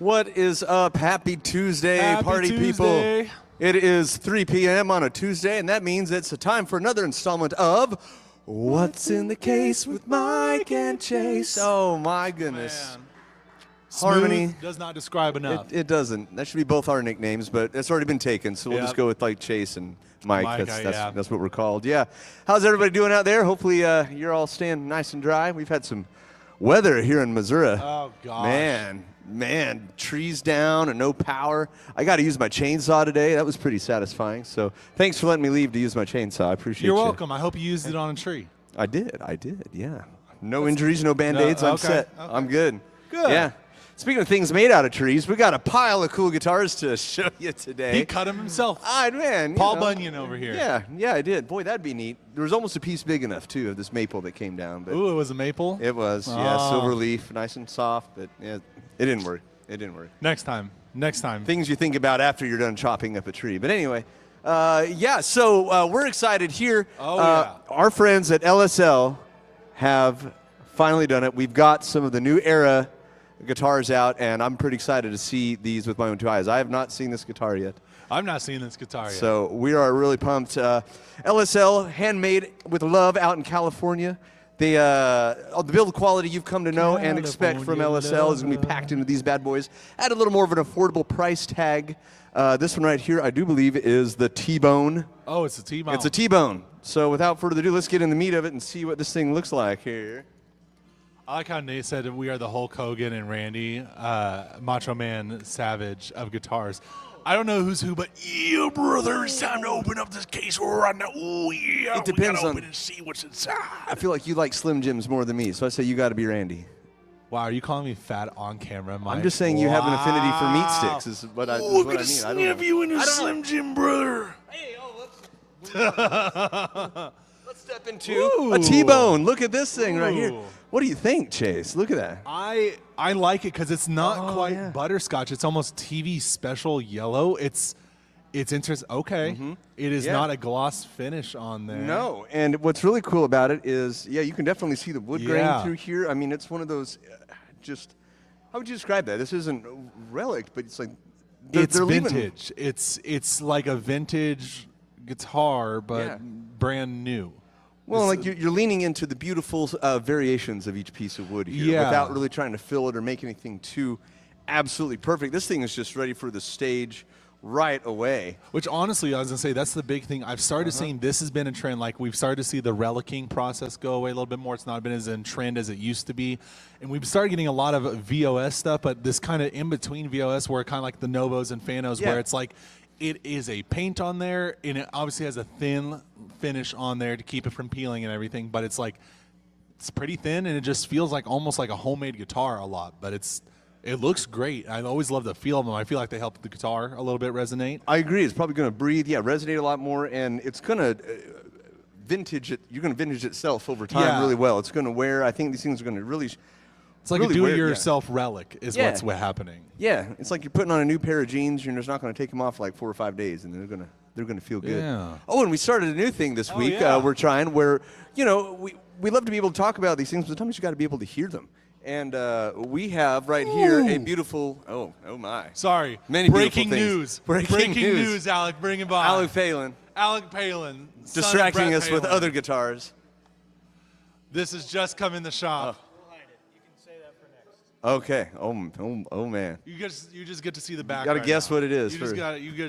What is up? Happy Tuesday, Happy party Tuesday. people. It is 3 p.m. on a Tuesday, and that means it's a time for another installment of What's in the Case with Mike and Chase. Oh, my goodness. Man. Harmony. Smooth does not describe enough. It doesn't. That should be both our nicknames, but it's already been taken, so we'll Yep. just go with like Chase and Mike. Mike, That's yeah. what we're called. Yeah. How's everybody doing out there? Hopefully you're all staying nice and dry. We've had some weather here in Missouri. Oh, gosh. Man, trees down and no power. I got to use my chainsaw today. That was pretty satisfying. So thanks for letting me leave to use my chainsaw. I appreciate You're you. welcome. I hope you used it on a tree. I did. Yeah. No injuries, no Band-Aids. I'm okay, set. okay. I'm good. Good. Yeah. Speaking of things made out of trees, we got a pile of cool guitars to show you today. He cut them himself. Man. Paul Bunyan over here. Yeah, I did. Boy, that'd be neat. There was almost a piece big enough, too, of this maple that came down. But Ooh, it was a maple? it was, Oh. silver leaf, nice and soft, but yeah, it didn't work. Next time. Things you think about after you're done chopping up a tree. But anyway, so we're excited here. Oh, yeah. Our friends at LSL have finally done it. We've got some of the new era guitars out, and I'm pretty excited to see these with my own two eyes. I have not seen this guitar yet. I've not seen this guitar yet. So we are really pumped. LSL, handmade with love out in California. The build quality you've come to know and expect from LSL is going to be packed into these bad boys at a little more of an affordable price tag. This one right here, I do believe, is the T-Bone. Oh, it's a T-Bone. It's a T-Bone. So without further ado, let's get in the meat of it and see what this thing looks like here. I like how Nate said we are the Hulk Hogan and Randy, Macho Man Savage of guitars. I don't know who's who, but yeah, brother, it's time to open up this case right now. Oh, yeah, It depends we gotta on- open and see what's inside. I feel like you like Slim Jims more than me, so I say you got to be Randy. Wow, are you calling me fat on camera, Mike? I'm just saying you have an affinity for meat sticks is what I mean. I'm gonna sniff you in a I don't Slim Jim, brother. Hey, let's step into Ooh. a T-Bone. Look at this thing right here. Ooh. What do you think, Chase? Look at that. I like it because it's not quite yeah. butterscotch. It's almost TV special yellow. It's interesting. Okay, It is Yeah. not a gloss finish on there. No, and what's really cool about it is, you can definitely see the wood grain Yeah. through here. I mean, it's one of those, how would you describe that? This isn't relic, but it's like, It's they're leaving- vintage. It's like a vintage guitar, but Yeah. brand new. Well, This- like you're leaning into the beautiful variations of each piece of wood here Yeah. without really trying to fill it or make anything too absolutely perfect. This thing is just ready for the stage right away. Which honestly, I was gonna say that's the big thing. I've started seeing this has been a trend. Like we've started to see the relicking process go away a little bit more. It's not been as in trend as it used to be, and we've started getting a lot of VOS stuff. But this kind of in between VOS, where kind of like the Novos and Fanos, Yeah. where it's like it is a paint on there, and it obviously has a thin finish on there to keep it from peeling and everything. But it's like it's pretty thin, and it just feels like almost like a homemade guitar a lot. But it looks great. I always love the feel of them. I feel like they help the guitar a little bit resonate. I agree. It's probably going to breathe, resonate a lot more, and it's going to vintage it. You're going to vintage itself over time Yeah. really well. It's going to wear. I think these things are going to really. It's like really a weird, do-it-yourself relic is Yeah. what's happening. Yeah, it's like you're putting on a new pair of jeans. You're just not going to take them off for like 4 or 5 days, and they're going to feel good. Yeah. Oh, and we started a new thing this week. yeah. We're trying where we love to be able to talk about these things, but sometimes you got to be able to hear them. And we have right here a beautiful. Oh my! Sorry. Many breaking beautiful things. news. Breaking news. news, Alec. Bring it by. Alec Phelan Alec Palin. son of distracting Brett us with Palin. other guitars. This has just come in the shop. Okay. Oh man. You just get to see the back. Gotta right guess now. what it is You first.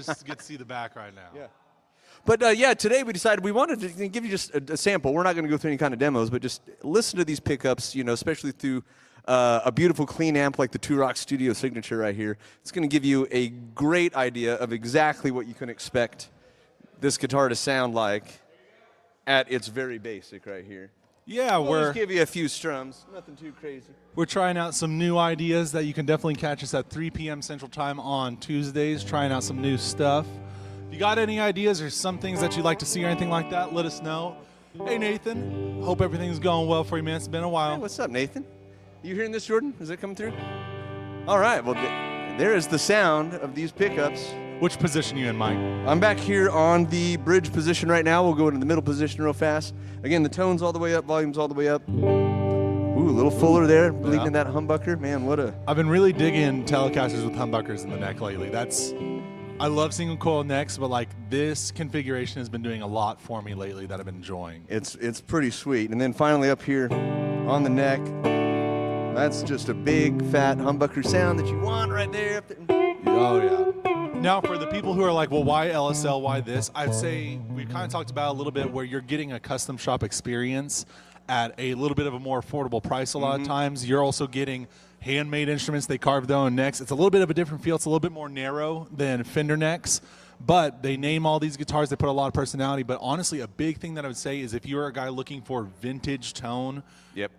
just get to see the back right now. Yeah. But today we decided we wanted to give you just a sample. We're not going to go through any kind of demos, but just listen to these pickups, especially through a beautiful clean amp like the Two Rock Studio Signature right here. It's going to give you a great idea of exactly what you can expect this guitar to sound like at its very basic right here. Yeah, We'll we're just give you a few strums, nothing too crazy. we're trying out some new ideas that you can definitely catch us at 3 p.m. Central Time on Tuesdays. Trying out some new stuff. If you got any ideas or some things that you'd like to see or anything like that, let us know. Hey Nathan, hope everything's going well for you, man. It's been a while. Hey, what's up, Nathan? You hearing this, Jordan? Is it coming through? All right, well, there is the sound of these pickups. Which position you in, Mike? I'm back here on the bridge position right now. We'll go into the middle position real fast. Again, the tone's all the way up, volume's all the way up. Ooh, a little fuller there, bleeding in that humbucker. Man, what a... I've been really digging Telecasters with humbuckers in the neck lately. I love single coil necks, but like this configuration has been doing a lot for me lately that I've been enjoying. It's pretty sweet. And then finally up here on the neck, that's just a big, fat humbucker sound that you want right there. Oh, yeah. Now, for the people who are like, well, why LSL, why this? I'd say we've kind of talked about a little bit where you're getting a custom shop experience at a little bit of a more affordable price a lot of times. You're also getting handmade instruments. They carve their own necks. It's a little bit of a different feel. It's a little bit more narrow than Fender necks, but they name all these guitars. They put a lot of personality. But honestly, a big thing that I would say is if you're a guy looking for vintage tone,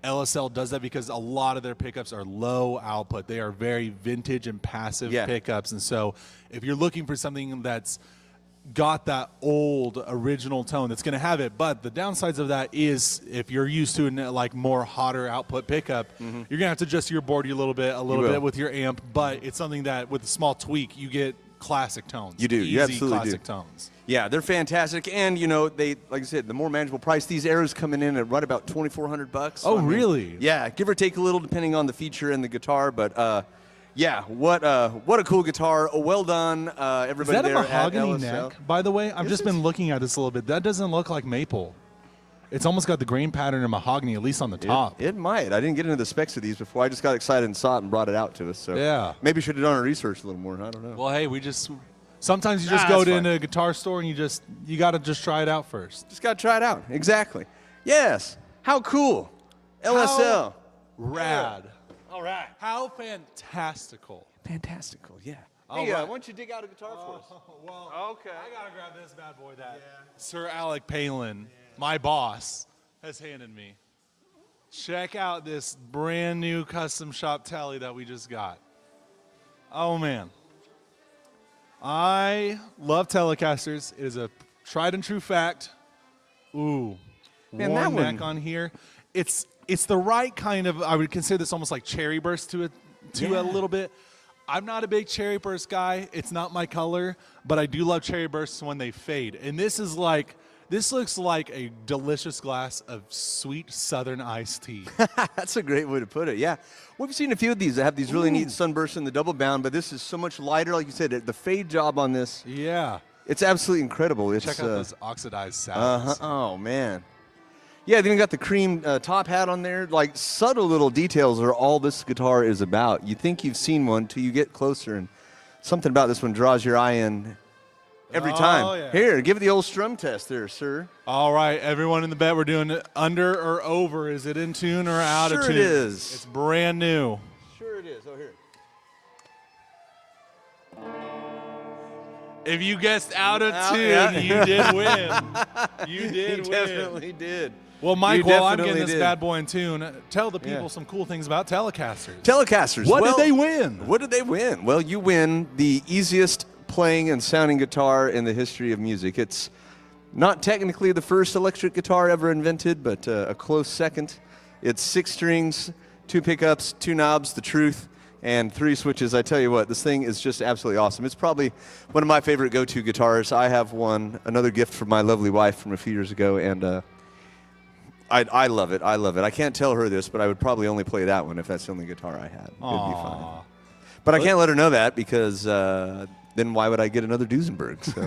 LSL does that because a lot of their pickups are low output. They are very vintage and passive pickups. And so if you're looking for something that's got that old original tone, that's going to have it. But the downsides of that is if you're used to like more hotter output pickup, you're going to have to adjust your board a little bit with your amp. But it's something that with a small tweak, you get classic tones. You do. Easy You absolutely classic do. tones. Yeah, they're fantastic, and you know they, like I said, the more manageable price. These arrows coming in at right about $2,400. Oh, really? Yeah, give or take a little depending on the feature and the guitar, but yeah, what a cool guitar. Well done, everybody. Is that there a mahogany at LSL. neck, by the way? I've Is just it? been looking at this a little bit. That doesn't look like maple. It's almost got the grain pattern of mahogany, at least on the top. It might. I didn't get into the specs of these before. I just got excited and saw it and brought it out to us. So Yeah. maybe should have done our research a little more. I don't know. Well, hey, sometimes you just go that's to fine. a guitar store and you got to just try it out first. Just got to try it out. Exactly. Yes. How cool. LSL. Rad. All right. How fantastical. Fantastical. Yeah. All Hey, right. why don't you dig out a guitar for us? Well, Okay. I got to grab this bad boy that Sir Alec Palin, my boss, has handed me. Check out this brand new custom shop telly that we just got. Oh, man. I love Telecasters. It is a tried and true fact. Ooh. Man, warm that neck one- on here. It's the right kind of, I would consider this almost like cherry burst to a little bit. I'm not a big cherry burst guy. It's not my color, but I do love cherry bursts when they fade. And this looks like a delicious glass of sweet southern iced tea. That's a great way to put it. Yeah. We've seen a few of these that have these really neat sunbursts in the double bound, but this is so much lighter. Like you said, the fade job on this, Yeah. it's absolutely incredible. It's, Check out those oxidized sounds. Oh, man. Yeah, they even got the cream top hat on there. Like, subtle little details are all this guitar is about. You think you've seen one till you get closer, and something about this one draws your eye in every time. yeah. Here, give it the old strum test there, sir. All right, everyone in the bed, we're doing it under or over. Is it in tune or out of Sure tune? it is. It's brand new. Sure it is. Oh, here. If you guessed out of Out, tune, yeah. you did win. You did He win. definitely did. Well, Mike, You while I'm definitely getting this did. bad boy in tune, tell the people Yeah. some cool things about Telecasters. Telecasters. What Well, did they win? What did they win? Well, you win the easiest playing and sounding guitar in the history of music. It's not technically the first electric guitar ever invented, but a close second. It's 6 strings, 2 pickups, 2 knobs, the truth, and 3 switches. I tell you what, this thing is just absolutely awesome. It's probably one of my favorite go-to guitars. I have one, another gift from my lovely wife from a few years ago, and I love it. I love it. I can't tell her this, but I would probably only play that one if that's the only guitar I had. It'd be fine. Aw. But I can't let her know that because then why would I get another Duesenberg? So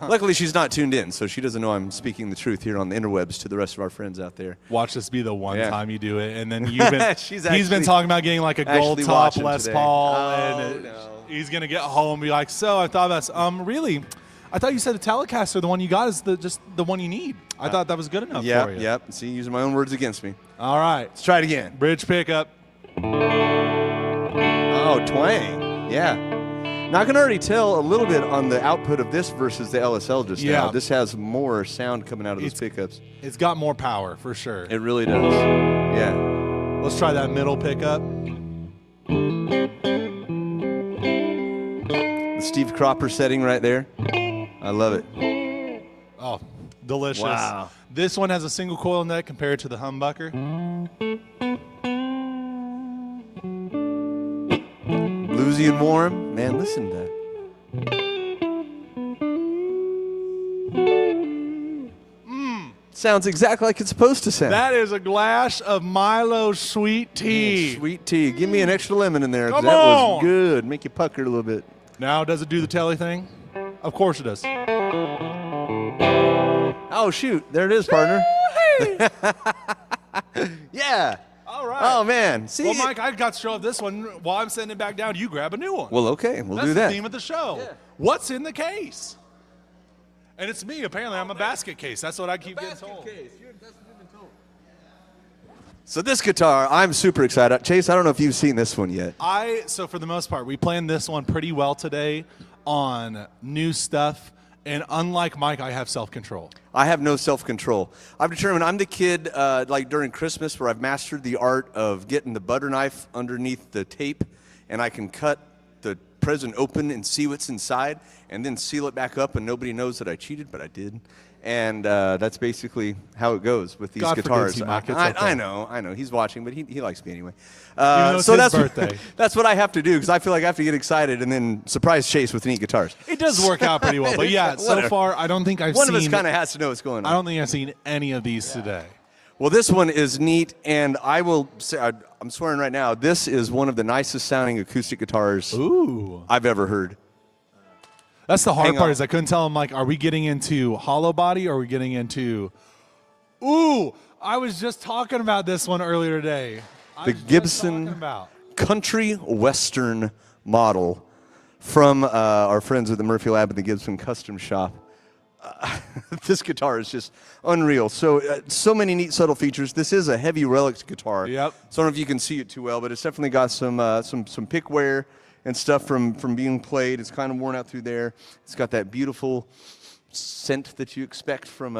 luckily she's not tuned in, so she doesn't know I'm speaking the truth here on the interwebs to the rest of our friends out there. Watch this be the one Yeah. time you do it, and then you've been She's he's actually- been talking about getting like a gold actually top watching Les today. Paul, Oh, and no. he's gonna get home and be like, "So I thought that's really." I thought you said the Telecaster, the one you got, is just the one you need. I thought that was good enough for you. Yep. See, using my own words against me. All right, Let's try it again. bridge pickup. Oh, twang. Yeah. Now I can already tell a little bit on the output of this versus the LSL just now. Yeah. This has more sound coming out of those pickups. It's got more power for sure. It really does. Yeah. Let's try that middle pickup. The Steve Cropper setting right there. I love it. Oh, delicious. Wow. This one has a single coil neck compared to the humbucker. Bluesy and warm. Man, listen to that. Sounds exactly like it's supposed to sound. That is a glass of Milo sweet tea. Sweet tea. Give me an extra lemon in there. 'Cause Come that was on. good. Make you pucker a little bit. Now, does it do the telly thing? Of course it does. Oh, shoot. There it is, partner. Yeah. All right. Oh, man. See, Well, Mike, I got to show up this one. While I'm sending it back down, you grab a new one. well, okay. We'll That's do the that. theme of the show. What's in the case? And it's me. Apparently, I'm a basket case. That's what I keep getting told. So this guitar, I'm super excited. Chase, I don't know if you've seen this one yet. So for the most part, we planned this one pretty well today on new stuff. And unlike Mike, I have self-control. I have no self-control. I've determined I'm the kid, like during Christmas, where I've mastered the art of getting the butter knife underneath the tape, and I can cut the present open and see what's inside, and then seal it back up, and nobody knows that I cheated, but I did. And that's basically how it goes with these God guitars. forgives you, Mike. It's I okay. know. He's watching, but he likes me anyway. though it's so his that's birthday. that's what I have to do because I feel like I have to get excited and then surprise Chase with neat guitars. It does work out pretty well. But yeah, so Whatever. far, I don't think I've One seen. of us kind of has to know what's going on. I don't think I've seen any of these today. Well, this one is neat, and I will say, I'm swearing right now, this is one of the nicest sounding acoustic guitars Ooh. I've ever heard. That's the hard Hang part on. is I couldn't tell him, like, are we getting into hollow body or are we getting into... Ooh, I was just talking about this one earlier today. The Gibson Country Western model from our friends at the Murphy Lab and the Gibson Custom Shop. This guitar is just unreal. So many neat subtle features. This is a heavy relic guitar. Yep. So I don't know if you can see it too well, but it's definitely got some pick wear and stuff from being played. It's kind of worn out through there. It's got that beautiful scent that you expect from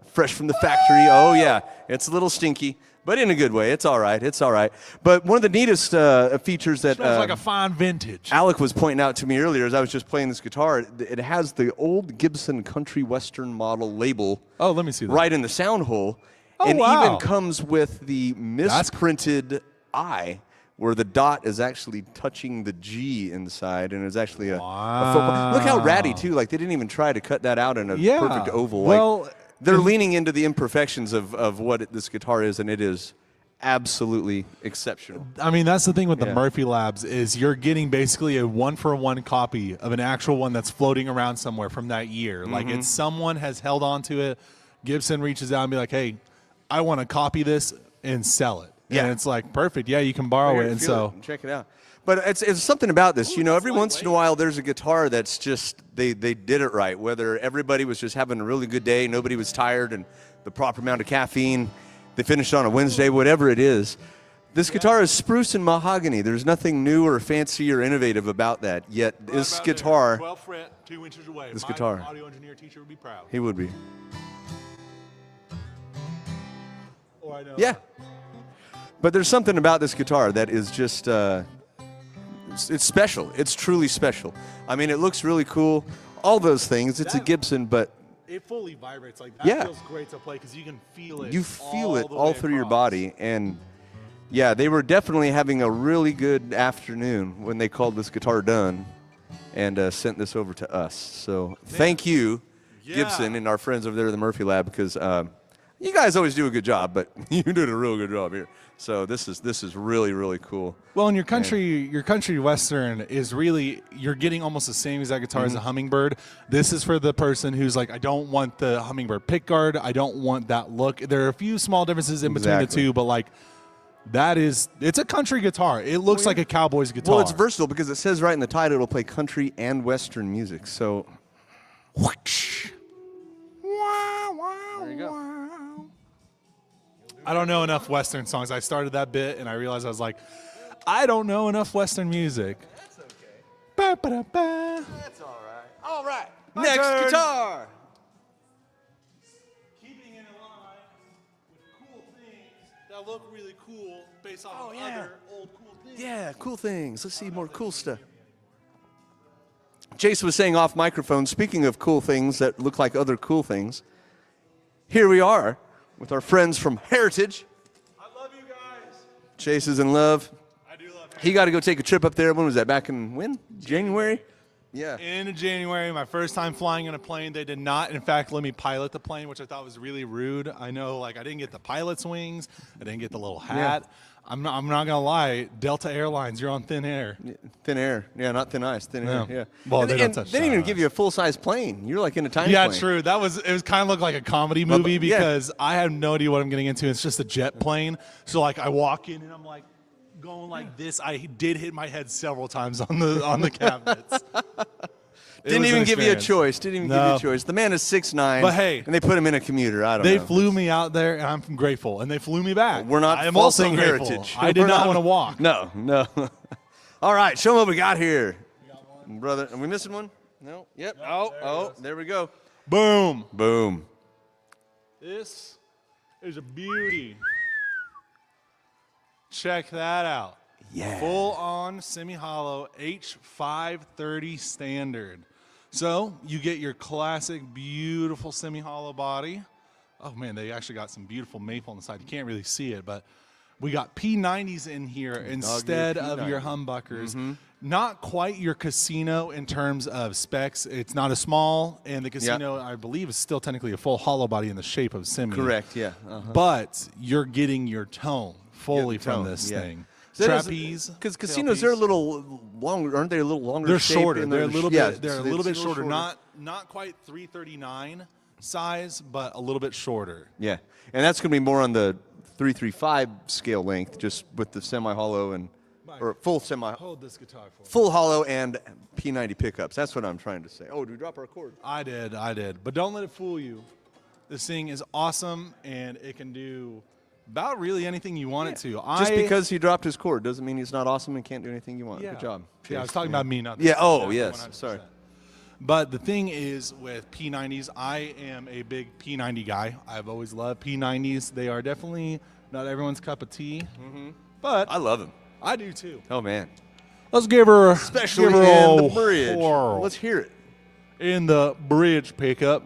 fresh from the factory. Oh yeah, it's a little stinky, but in a good way. It's all right. It's all right. But one of the neatest features that Smells like a fine vintage. Alec was pointing out to me earlier as I was just playing this guitar, it has the old Gibson Country Western model label Oh, let me see that. right in the sound hole. Oh, and wow. even comes with the misprinted I, where the dot is actually touching the G inside, and it's actually a football. Look how ratty, too. Like, they didn't even try to cut that out in a Yeah. perfect oval. Well, Like, they're leaning into the imperfections of what this guitar is, and it is absolutely exceptional. I mean, that's the thing with the Yeah. Murphy Labs is you're getting basically a one-for-one copy of an actual one that's floating around somewhere from that year. Like, Mm-hmm. it's someone has held on to it. Gibson reaches out and be like, hey, I want to copy this and sell it. Yeah. And it's like, perfect. Yeah, you can borrow Here, it. And feel so, it. Check it out. But it's something about this. You know, every once in a while there's a guitar that's just, they did it right. Whether everybody was just having a really good day, nobody was tired, and the proper amount of caffeine, they finished on a Wednesday, whatever it is. This guitar is spruce and mahogany. There's nothing new or fancy or innovative about that. Yet this guitar, 12 fret, 2 inches away. This My guitar. audio engineer teacher would be proud. he would be. Oh, I know. Yeah. But there's something about this guitar that is just, it's special. It's truly special. I mean, it looks really cool. All those things. It's a Gibson, but It fully vibrates. Like, that Yeah. feels great to play because you can feel it. you feel it the all way through your across. body. And yeah, they were definitely having a really good afternoon when they called this guitar done and sent this over to us. So thank you, Gibson, and our friends over there at the Murphy Lab, because you guys always do a good job, but you did a real good job here. So this is really, really cool. Well, and your country western is really, you're getting almost the same exact guitar Mm-hmm. as a hummingbird. This is for the person who's like, I don't want the hummingbird pickguard. I don't want that look. There are a few small differences in between the Exactly. two, but like it's a country guitar. It looks like a cowboy's guitar. Well, it's versatile because it says right in the title it'll play country and western music. So whoosh. There you go. I don't know enough Western songs. I started that bit and I realized I was like, I don't know enough Western music. That's okay. Ba-ba-da-ba. That's all right. All right. My Next turn. guitar. Keeping in line with cool things that look really cool based off Oh, of yeah. other old cool things. Yeah, cool things. Let's see more cool stuff. Jason was saying off microphone, speaking of cool things that look like other cool things, here we are with our friends from Heritage. I love you guys. Chase is in love. I do love He got to go take a trip up there. When was that? Back in when? January? Yeah. In January, my first time flying in a plane, they did not, in fact, let me pilot the plane, which I thought was really rude. I know, like, I didn't get the pilot's wings. I didn't get the little hat. I'm not gonna lie. Delta Airlines, you're on thin air. Thin air. Yeah, not thin ice. Thin air. Yeah. Yeah. Well, and they don't touch they didn't even that. give you a full-size plane. You're like in a tiny Yeah, plane. true. It was kind of looked like a comedy movie yeah. because I have no idea what I'm getting into. It's just a jet plane. So like I walk in and I'm like going like this. I did hit my head several times on the cabinets. Didn't even give you a choice. Didn't even give you No. a choice. The man is 6'9". But hey, and they put him in a commuter. I don't They know. flew me out there, and I'm grateful. And they flew me back. We're not I am also faulting grateful. heritage. I did We're not want to walk. No, no. All right, show them what we got here. Brother, are we missing one? No? Yep. There we go. Boom. Boom. This is a beauty. Check that out. Yeah. Full-on semi-hollow H530 standard. So you get your classic, beautiful semi-hollow body. Oh man, they actually got some beautiful maple on the side. You can't really see it, but we got P90s in here instead of your humbuckers. Not quite your Casino in terms of specs. It's not a small, and the Casino, I believe, is still technically a full hollow body in the shape of semi. Correct, yeah. But you're getting your tone fully Yeah, the from tone, this yeah. thing. So that is- Trapeze. Because casinos, they're a little longer, aren't they? A little longer. They're shaped shorter. in They're a their- little yeah, bit. They're so a little bit it's shorter. Not quite 339 size, but a little bit shorter. Yeah, and that's going to be more on the 335 scale length, just with the semi-hollow and or full semi, Hold this guitar for me. full hollow and P90 pickups. That's what I'm trying to say. Oh, did we drop our cord? I did. But don't let it fool you. This thing is awesome, and it can do about really anything you want it to. Just because he dropped his cord doesn't mean he's not awesome and can't do anything you want. Yeah. Good job. Yeah, I was talking about me, not Yeah. Oh, not yes. 100%. Sorry. But the thing is with P90s, I am a big P90 guy. I've always loved P90s. They are definitely not everyone's cup of tea, but I love him. I do too. Oh man, Let's give her, especially give her in the a bridge. whirl. Let's hear it. In the bridge pickup.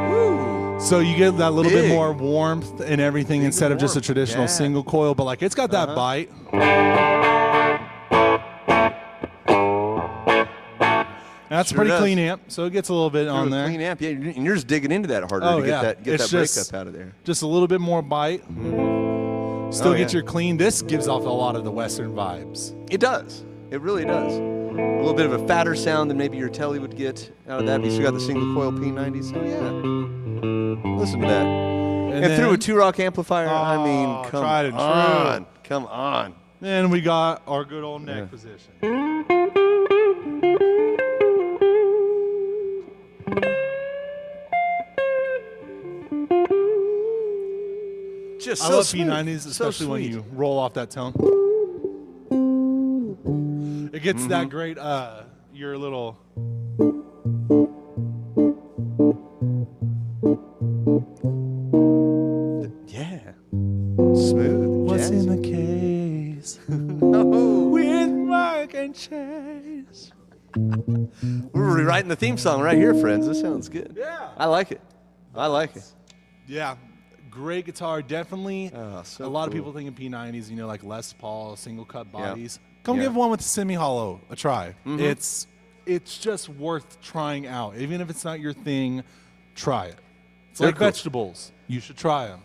Woo. So you get that little bit Big. more warmth and everything instead of just a warmth. traditional Yeah. single coil, but like it's got that bite. That's a Sure pretty does. clean amp, so it gets a little bit on there. Clean amp, yeah. And you're just digging into that harder Oh, to get yeah. that It's breakup just- out of there. Just a little bit more bite. Still Oh, get yeah. your clean. This gives off a lot of the Western vibes. It does. It really does. A little bit of a fatter sound than maybe your Telly would get out of that. But you still got the single coil P90. So yeah, listen to that. And through a then- 2-rock amplifier. I Oh, mean, come tried and true. on, come on. Then we got our good old neck position. Just I so love smooth. P90s, So especially when sweet. you roll off that tone. It gets Mm-hmm. that great, your little. Yeah. Smooth. What's jazzy. in the case? Oh. With Mark and Chase. We're rewriting the theme song right here, friends. This sounds good. Yeah. I like it. I like it. Yeah, great guitar. Definitely. Oh, so a lot of cool. people think of P90s, like Les Paul, single cut Yeah. bodies. Come Yeah. give one with semi hollow a try. It's just worth trying out. Even if it's not your thing, try it. It's They're like cool. vegetables. You should try them.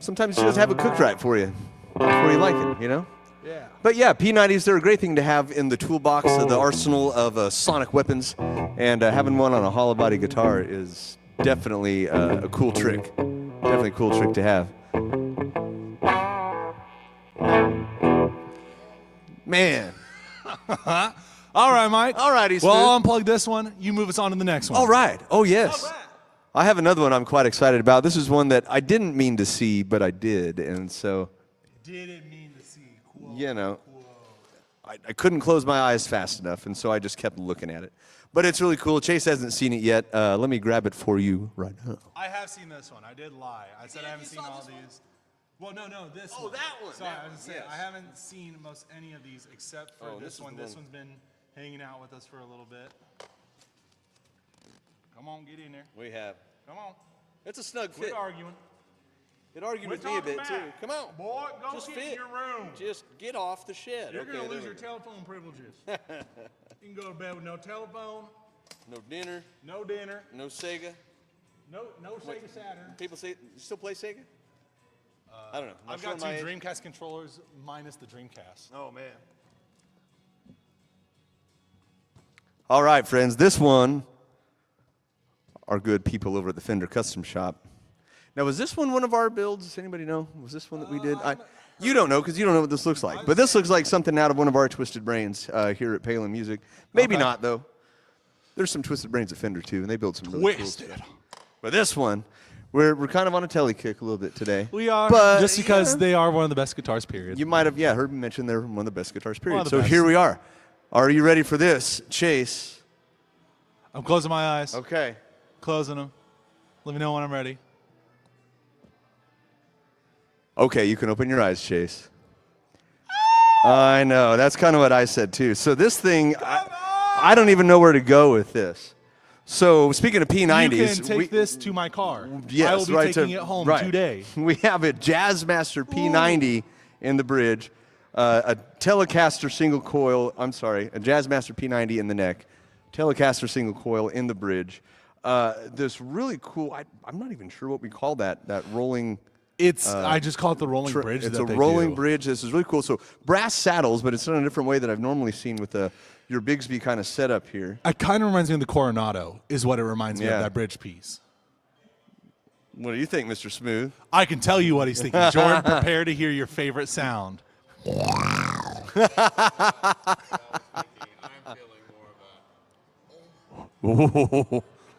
Sometimes you just have it cooked right for you before you like it, Yeah. But yeah, P90s, they're a great thing to have in the toolbox of the arsenal of sonic weapons. And having one on a hollow body guitar is definitely a cool trick. Definitely a cool trick to have. Man. All right, Mike. All righty, Well, Smooth. I'll unplug this one. You move us on to the next one. All right. Oh, yes. All right. I have another one I'm quite excited about. This is one that I didn't mean to see, but I did. And so, Didn't mean to see. Quote, you know, I couldn't close my eyes fast enough, and so I just kept looking at it. But it's really cool. Chase hasn't seen it yet. Let me grab it for you right now. I have seen this one. I did lie. I said I haven't seen all these. Well, no, this one. Oh, that one, Sorry, that I was one, just saying, yes. I haven't seen most any of these except for Oh, this this is one. the This one. one's been hanging out with us for a little bit. Come on, get in there. We have. Come on. It's a snug Quit fit. arguing. It argued We're with me a talking bit too. back. Come on. Boy, go Just get fit. in your room. Just get off the shed. You're Okay, going to there lose we your go. telephone privileges. You can go to bed with no telephone, No dinner, no dinner, no Sega. no Sega Saturn. People say, you still play Sega? I don't know. Not I've showing got my two age. Dreamcast controllers minus the Dreamcast. Oh, man. All right, friends. This one, our good people over at the Fender Custom Shop. Now, was this one of our builds? Does anybody know? Was this one that we did? You don't know because you don't know what this looks like. But this looks like something out of one of our Twisted Brains here at Palin Music. Maybe not, though. There's some Twisted Brains at Fender, too, and they build some really cool Twisted. stuff. But this one, we're kind of on a telly kick a little bit today. We are, But, just because yeah, they are one of the best guitars, period. you might have, heard me mention they're one of the best guitars, period. of the So best. here we are. Are you ready for this, Chase? I'm closing my eyes. Okay. Closing them. Let me know when I'm ready. Okay, you can open your eyes, Chase. I know. That's kind of what I said, too. So this thing, I don't even know where to go with this. So speaking of P90s. You can take this to my car. Yes, I will be right, taking it home today. We have a Jazzmaster P90 in the bridge, a Telecaster single coil, a Jazzmaster P90 in the neck, Telecaster single coil in the bridge. This really cool, I'm not even sure what we call that rolling. I just call it the rolling bridge. It's that a they rolling do. bridge. This is really cool. So brass saddles, but it's done in a different way that I've normally seen with your Bigsby kind of setup here. It kind of reminds me of the Coronado, is what it reminds me Yeah. of, that bridge piece. What do you think, Mr. Smooth? I can tell you what he's thinking. Jordan, prepare to hear your favorite sound.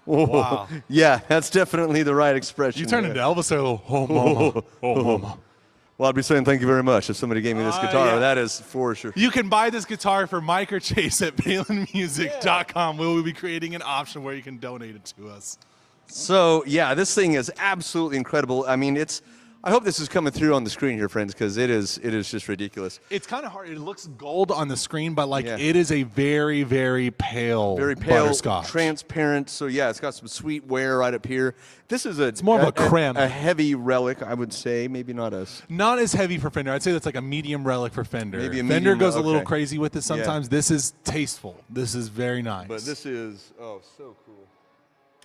Wow. Yeah, that's definitely the right expression. You turned there. into Elvis there, oh, mama. Oh, mama. Well, I'd be saying thank you very much if somebody gave me this guitar. yeah. That is for sure. You can buy this guitar for Mike or Chase at PalinMusic.com. We will be creating an option where you can donate it to us. So, yeah, this thing is absolutely incredible. I mean, I hope this is coming through on the screen here, friends, because it is just ridiculous. It's kind of hard. It looks gold on the screen, but Yeah. it is a very, very pale, Very pale, butterscotch. transparent. So, yeah, it's got some sweet wear right up here. This is it's more of a creme. A heavy relic, I would say. Maybe not as. Not as heavy for Fender. I'd say that's like a medium relic for Fender. Maybe a Fender medium, goes a little okay. crazy with this sometimes. This is tasteful. This is very nice. But this is, so cool.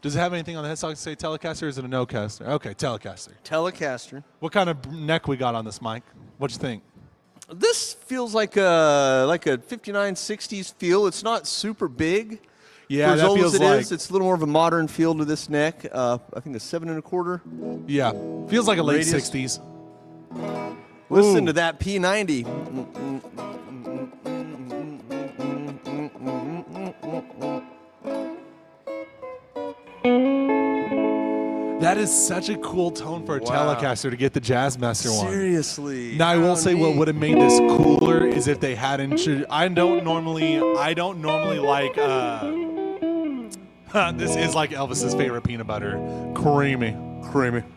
Does it have anything on the headstock to say Telecaster, or is it a no-caster? Okay, Telecaster. Telecaster. What kind of neck we got on this, Mike? What'd you think? This feels like a 5960s feel. It's not super big. Yeah, For as that old feels as it like is, it's a little more of a modern feel to this neck. I think a 7 1/4. yeah, feels like a late Radius. 60s. Listen Ooh. to that P90. That is such a cool tone for a Wow. Telecaster to get the Jazzmaster one. Seriously. Now I will How say what neat. would have made this cooler is if they hadn't. I don't normally like. This is like Elvis's favorite peanut butter, creamy.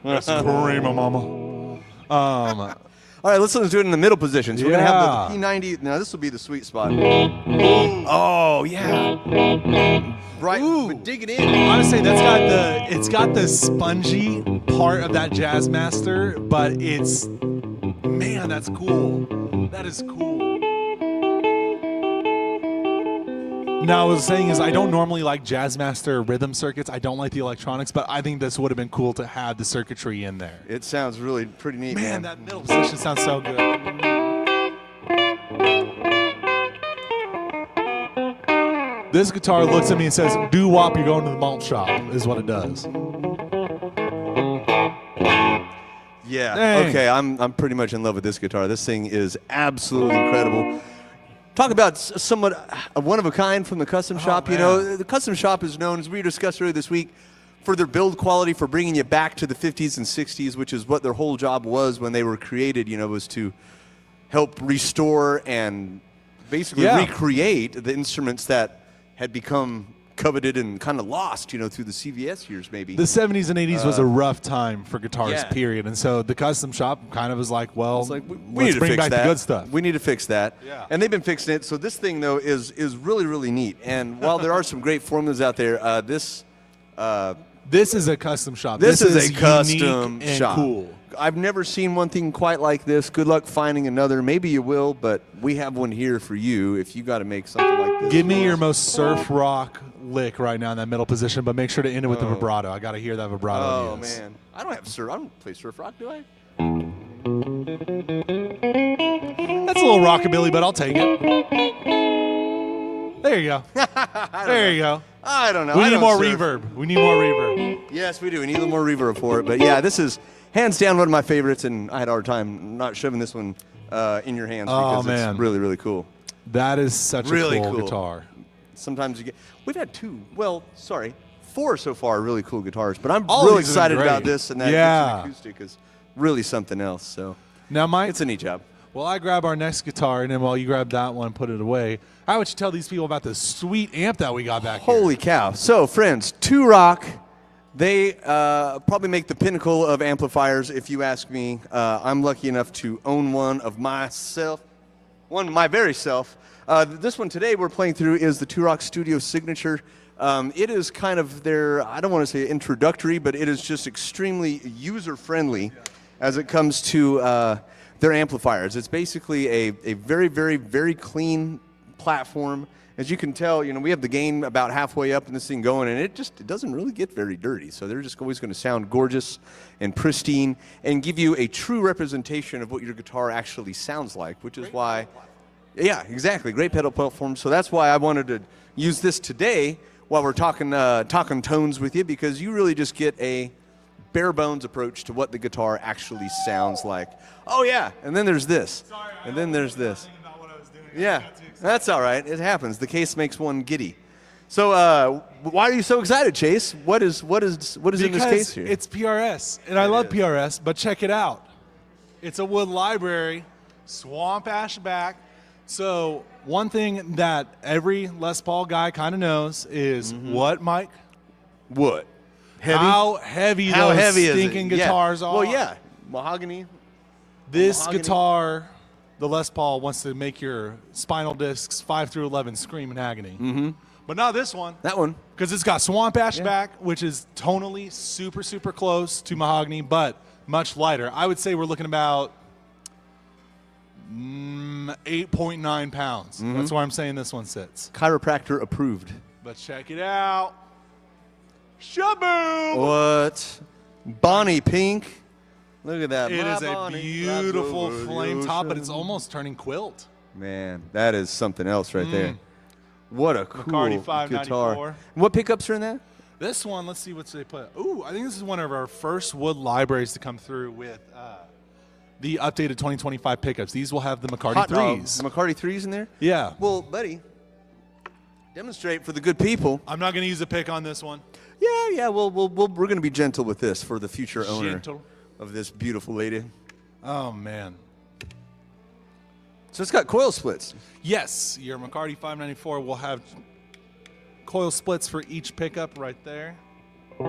That's creamy, mama. All right, let's do it in the middle position. So we're going to have the Yeah. P90. Now, this will be the sweet spot. Oh, yeah. Right, but dig it in. Honestly, it's got the spongy part of that Jazzmaster, but man, that's cool. That is cool. Now, what I was saying is I don't normally like Jazzmaster rhythm circuits. I don't like the electronics, but I think this would have been cool to have the circuitry in there. It sounds really pretty neat, Man, man. that middle position sounds so good. This guitar looks at me and says, "Doo-wop, you're going to the malt shop," is what it does. Yeah. Dang. Okay, I'm pretty much in love with this guitar. This thing is absolutely incredible. Talk about somewhat one of a kind from the custom shop. You know, man. the custom shop is known, as we discussed earlier this week, for their build quality, for bringing you back to the 50s and 60s, which is what their whole job was when they were created. You know, was to help restore and basically Yeah. recreate the instruments that had become coveted and kind of lost, you know, through the CVS years, maybe. The 70s and 80s was a rough time for guitars, yeah. period. And so the custom shop kind of was like, well, It's like, we let's need to bring fix back that. the good stuff. We need to fix that. Yeah. And they've been fixing it. So this thing, though, is really, really neat. And while there are some great formulas out there, This is a custom shop. this is a unique custom and shop. cool. I've never seen one thing quite like this. Good luck finding another. Maybe you will, but we have one here for you if you got to make something like this. Give me your most surf rock lick right now in that middle position, but make sure to end it with the vibrato. I got to hear that vibrato. Oh, in yours. man. I don't have surf. I don't play surf rock, do I? That's a little rockabilly, but I'll take it. There you go. There you go. I don't know. We I need don't more surf. reverb. We need more reverb. Yes, we do. We need a little more reverb for it. But yeah, this is hands down one of my favorites, and I had a hard time not shoving this one in your hands Oh, because man. it's really, really cool. That is such Really a cool cool. guitar. Sometimes you get. We've had four so far really coal guitars, but I'm All really these have been excited about great. this, and that Yeah. Gibson acoustic is really something else. So Now, Mike, it's a neat job. while I grab our next guitar, and then while you grab that one and put it away, how would you tell these people about the sweet amp that we got back here? Holy cow. So, friends, Two Rock, they probably make the pinnacle of amplifiers, if you ask me. I'm lucky enough to own one my very self. This one today we're playing through is the Two Rock Studio Signature. It is kind of their, I don't want to say introductory, but it is just extremely user-friendly as it comes to their amplifiers. It's basically a very, very, very clean platform. As you can tell, we have the gain about halfway up in this thing going, and it doesn't really get very dirty. So they're just always going to sound gorgeous and pristine and give you a true representation of what your guitar actually sounds like, which is why, yeah, exactly, great pedal platform. So that's why I wanted to use this today while we're talking tones with you, because you really just get a bare bones approach to what the guitar actually sounds like. Oh yeah, and then there's this, and then there's this. Yeah, that's all right. It happens. The case makes one giddy. So, why are you so excited, Chase? What is in this case here? It's PRS, and I love PRS, but check it out. It's a wood library, swamp ash back. So one thing that every Les Paul guy kind of knows is what, Mike? What? Heavy? How heavy How those heavy is it? stinking guitars Yeah. are. Well, yeah, mahogany. This Mahogany. guitar, the Les Paul, wants to make your spinal discs 5 through 11 scream in agony. Mm-hmm. But not this one. That one. Because it's got swamp ash back, which is tonally super, super close to mahogany, but much lighter. I would say we're looking about 8.9 pounds. That's why I'm saying this one sits. Chiropractor approved. But check it out. Shaboom! What? Bonnie Pink. Look at that. It My is a Bonnie beautiful flies over the flame top, but it's ocean. almost turning quilt. Man, that is something else right there. What a cool McCarty guitar. 594. What pickups are in that? This one, let's see what they put. Ooh, I think this is one of our first wood libraries to come through with the updated 2025 pickups. These will have the McCarty Hot dog. 3s. The McCarty 3s in there? Yeah. Well, buddy, demonstrate for the good people. I'm not going to use a pick on this one. Yeah. We're going to be gentle with this for the future owner Gentle. of this beautiful lady. Oh, man. So it's got coil splits. Yes, your McCarty 594 will have coil splits for each pickup right there. A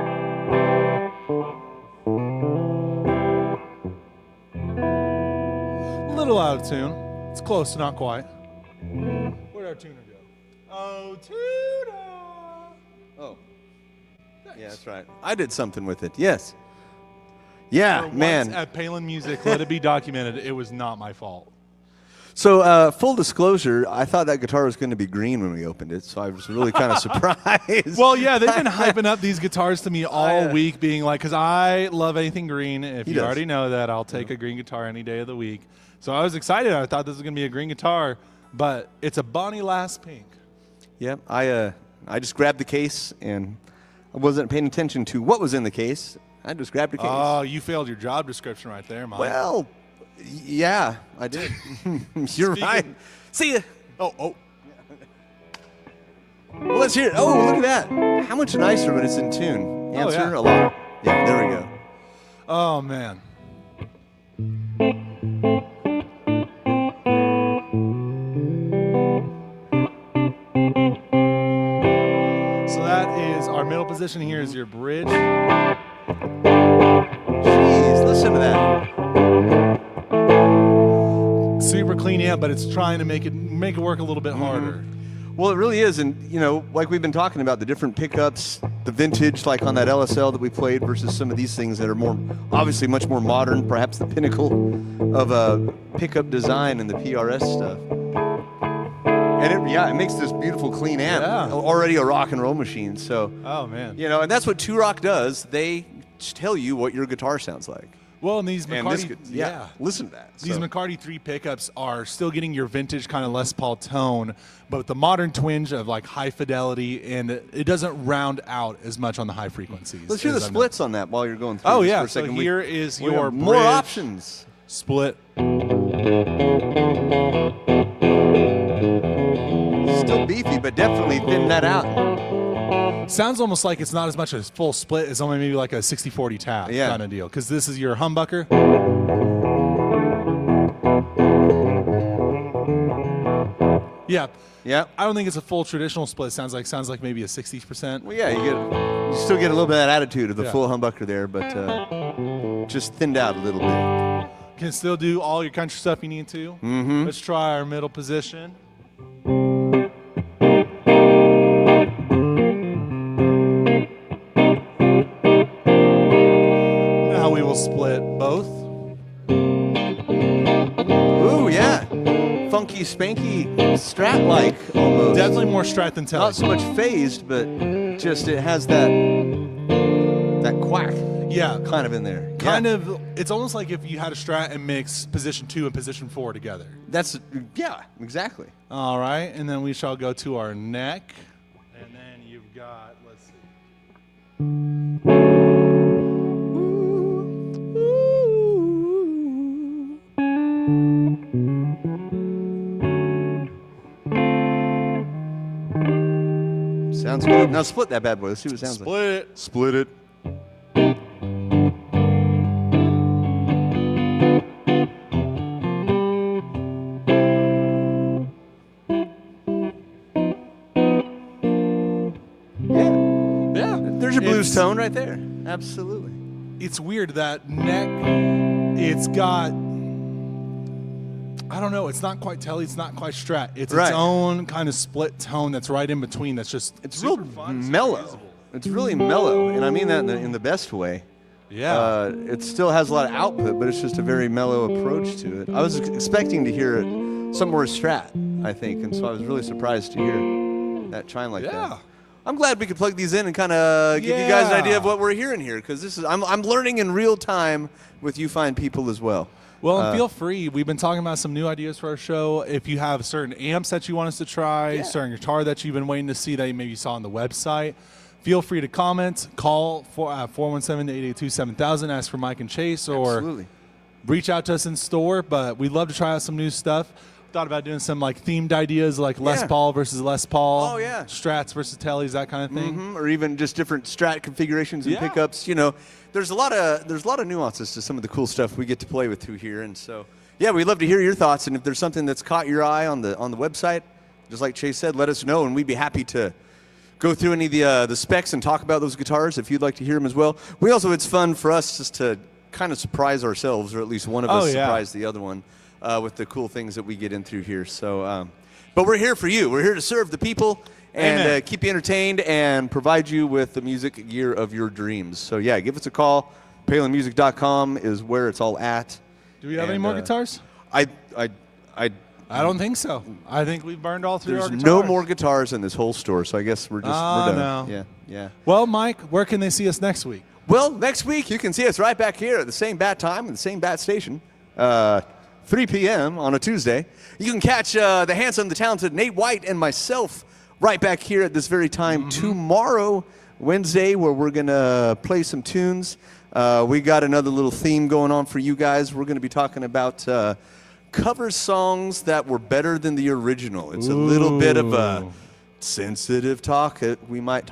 little out of tune. It's close, not quite. Where'd our tuner go? Oh, tuner! Oh. Yeah, that's right. I did something with it. Yes. Yeah, For man. once at Palin Music, let it be documented, it was not my fault. So, full disclosure, I thought that guitar was going to be green when we opened it, so I was really kind of surprised. Well, yeah, they've been hyping up these guitars to me all yeah. week, being like, because I love anything green. If you does. already know that, I'll take a green guitar any day of the week. So I was excited. I thought this was going to be a green guitar, but it's a Bonnie Lass pink. yeah, I just grabbed the case, and I wasn't paying attention to what was in the case. I just grabbed the case. Oh, you failed your job description right there, Mike. Well, yeah, I did. You're right. See ya. Oh. Well, let's hear it. Oh, look at that. How much nicer when it's in tune? Answer, yeah. a lot. Yeah, there we go. Oh, man. So that is our middle position here is your bridge. Jeez, listen to that. Super clean amp, but it's trying to make it work a little bit harder. Well, it really is, and like we've been talking about, the different pickups the vintage, like on that LSL that we played, versus some of these things that are more, obviously much more modern, perhaps the pinnacle of pickup design and the PRS stuff. And it makes this beautiful, clean amp, already a rock and roll machine. So, oh man, and that's what Two Rock does. They tell you what your guitar sounds like. Well, and these McCarty, listen to that. These McCarty 3 pickups are still getting your vintage kind of Les Paul tone, but with the modern twinge of like high fidelity, and it doesn't round out as much on the high frequencies. Let's hear the splits on that while you're going through. Oh this yeah, for a second. so here is we your have more bridge options. Split. Still beefy, but definitely thin that out. Sounds almost like it's not as much a full split as only maybe like a 60-40 tap kind of deal. Because this is your humbucker. Yeah. Yeah. I don't think it's a full traditional split. Sounds like maybe a 60%. Well, yeah, you still get a little bit of that attitude of the full humbucker there, but just thinned out a little bit. Can still do all your country stuff you need to. Mm-hmm. Let's try our middle position. Now we will split both. Ooh, yeah. Funky, spanky, Strat-like almost. Definitely more Strat than Tele. Not so much phased, but just it has that quack. Yeah, kind of in there. Kind of. It's almost like if you had a Strat and mix position 2 and position 4 together. That's exactly. All right, and then we shall go to our neck, and then you've got. Let's see. Sounds good. Now split that bad boy. Let's see what it sounds like. Split it. There's your blues tone right there. Absolutely. It's weird, that neck, it's got, I don't know, it's not quite Tele, it's not quite Strat. It's its own kind of split tone that's right in between that's just it's real mellow. It's really mellow, and I mean that in the best way. Yeah. It still has a lot of output, but it's just a very mellow approach to it. I was expecting to hear it something more Strat, I think, and so I was really surprised to hear that chime like that. I'm glad we could plug these in and kind of give you guys an idea of what we're hearing here, because this is I'm learning in real time with you fine people as well. Well, and feel free. We've been talking about some new ideas for our show. If you have certain amps that you want us to try, certain guitar that you've been waiting to see that you maybe saw on the website, feel free to comment, call 417-882-7000, ask for Mike and Chase, or reach out to us in store. But we'd love to try out some new stuff. Thought about doing some like themed ideas, like Les Paul versus Les Paul. Oh yeah. Strats versus Teles, that kind of thing. Or even just different Strat configurations and pickups. You know, there's a lot of nuances to some of the cool stuff we get to play with through here, and so we'd love to hear your thoughts. And if there's something that's caught your eye on the website, just like Chase said, let us know, and we'd be happy to go through any of the specs and talk about those guitars if you'd like to hear them as well. It's fun for us just to kind of surprise ourselves, or at least one of us surprise the other one. With the cool things that we get in through here. So, but we're here for you. We're here to serve the people and keep you entertained and provide you with the music gear of your dreams. So, give us a call. PalinMusic.com is where it's all at. Do we have any more guitars? I don't think so. I think we've burned all through our guitars. There's no more guitars in this whole store, so I guess we're done. No. Yeah. Well, Mike, where can they see us next week? Well, next week you can see us right back here at the same bat time and the same bat station. 3 p.m. on a Tuesday. You can catch the handsome, the talented Nate White and myself right back here at this very time tomorrow, Wednesday, where we're going to play some tunes. We got another little theme going on for you guys. We're going to be talking about cover songs that were better than the original. It's a little bit of a sensitive topic. We might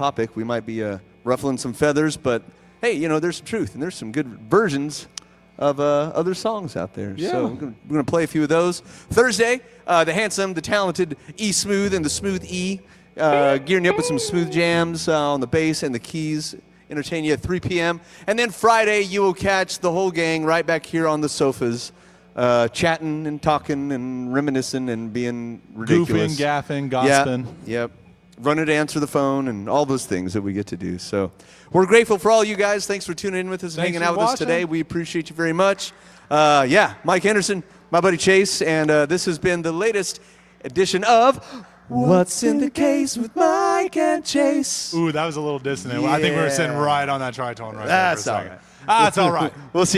be ruffling some feathers, but hey, there's some truth, and there's some good versions of other songs out there. So we're going to play a few of those. Thursday, the handsome, the talented E Smooth and the Smooth E, gearing you up with some smooth jams on the bass and the keys, entertain you at 3 p.m. And then Friday, you will catch the whole gang right back here on the sofas, chatting and talking and reminiscing and being ridiculous. Goofing, gaffing, gossiping. Yep. running to answer the phone and all those things that we get to do. So we're grateful for all you guys. Thanks for tuning in with us and Thanks hanging for out with us watching. today. We appreciate you very much. Mike Henderson, my buddy Chase, and this has been the latest edition of What's in the Case with Mike and Chase. Ooh, that was a little dissonant. I think we were sitting right on that tritone right there That's for a all second. right. That's all right. We'll see.